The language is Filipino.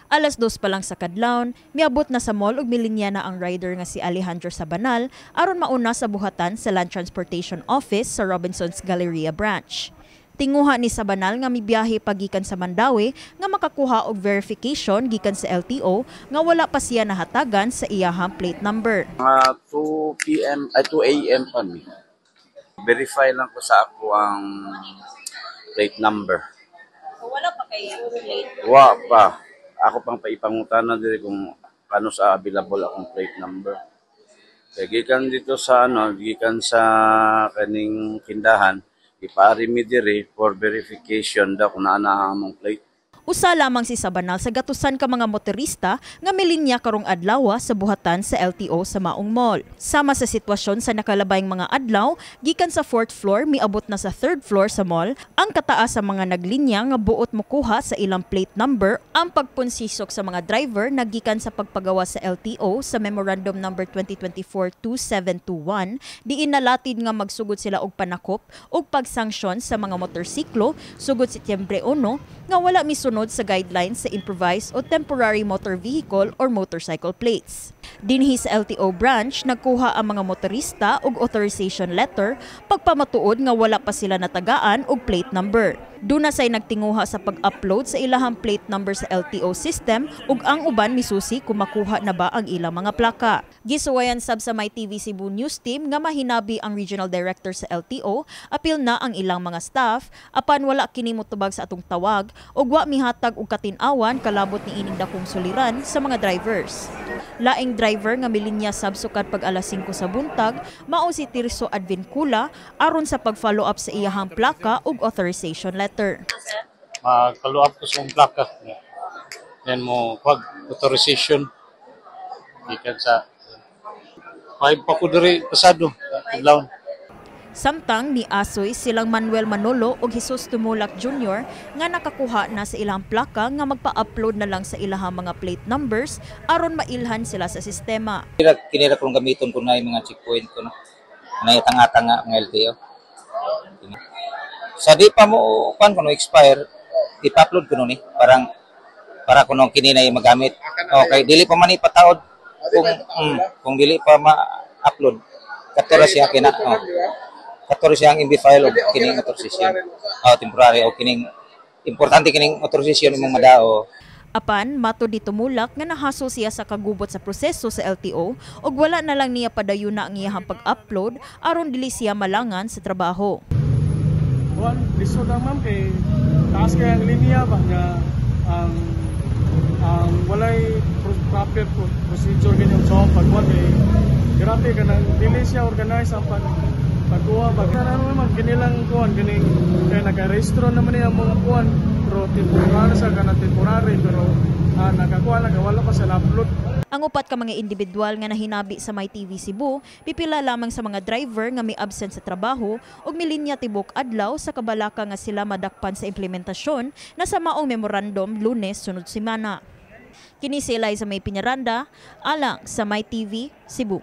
Alas 2 pa lang sa kadlawon, miabot na sa mall ug milinya na ang rider nga si Alejandro Sabanal aron mauna sa buhatan sa Land Transportation Office sa Robinsons Galleria branch. Tinguha ni Sabanal nga mibiyahe pagikan sa Mandawi nga makakuha og verification gikan sa LTO nga wala pa siya nahatagan sa iyahang plate number. 2 p.m. ay 2 a.m. pa mi. Verify lang ko sa ako ang plate number. So, wala pa kay plate? Wa pa. Ako pang paipangutana diri kung paano sa available akong plate number. Kaya gikan dito sa gikan sa kaning tindahan, ipaari mi diri for verification daw kung naa na among plate. Usa lamang si Sabanal sa gatusan ka mga motorista nga milinya karong adlaw sa buhatan sa LTO sa Maong Mall. Sama sa sitwasyon sa nakalabayng mga adlaw, gikan sa 4th floor miabot na sa 3rd floor sa mall, ang kataas sa mga naglinya nga buot mokuha sa ilang plate number ang pagpunsisok sa mga driver na gikan sa pagpagawa sa LTO sa Memorandum number 2024-2721, diin nalatid nga magsugod sila og panakop og pagsanksyon sa mga motorsiklo sugod Setyembre 1 nga wala misunod sa guidelines sa improvised o temporary motor vehicle or motorcycle plates. Dinhi sa LTO branch, nagkuha ang mga motorista og authorization letter pagpamatuod nga wala pa sila natagaan og plate number. Duna say nagtinguha sa pag-upload sa ilahang plate number sa LTO system ug ang uban misusi kung makuha na ba ang ilang mga plaka. Gisuwayan sab sa MyTV Cebu News Team nga mahinabi ang regional director sa LTO, apil na ang ilang mga staff apan wala kini motubag sa atong tawag ug wa mihatag og katin-awan kalabot ni ining dakong suliran sa mga drivers. Laing driver nga milinya sab sukad pag alas 5 sa buntag mao si Tirso Advincula aron sa pag-follow up sa iyahang plaka ug authorization letter. Follow up ko sa plaka. Then mo pag authorization ikan sa 5 pa ko diri pasado adlaw. Samtang ni Asoy silang Manuel Manolo ug Jesus Tumulak Jr. nga nakakuha na sa ilang plaka nga magpa-upload na lang sa ilahang mga plate numbers aron mailhan sila sa sistema. Kinira kong gamiton ko na yung mga checkpoint ko na tanga-tanga ng LTO. Sa di pa mo kan kuno expire, ipa-upload ko nun para kuno kini na magamit. Okay, dili pa man ipataod kung dili pa ma-upload. Katora siya kina. Kator siyang imbi-file o kining authorization. Temporary o kining importante kining authorization imong madao. Apan, mato di Tumulak nga nahasol siya sa kagubot sa proseso sa LTO ug wala na lang niya padayuna ang iyang pag-upload aron dili siya malangan sa trabaho. Lisod lang ma'am kay taas kay ang linya ba nga ang walay proper procedure ganyan sa pagkuha kay grabe ka nang dili siya organize ang pagkuha ba naman kanilang kuhan kining kaya naka-rehistro naman niya mga kuhan pero temporary sa temporary pero nakakuha na wala pa sa upload. Ang upat ka mga individual nga nahinabi sa MyTV Cebu pipila lamang sa mga driver nga may absent sa trabaho ug milinya tibok adlaw sa kabalaka nga sila madakpan sa implementasyon na sa maong memorandum Lunes sunod semana. Kini si Eliza May Piñaranda alang sa MyTV Cebu.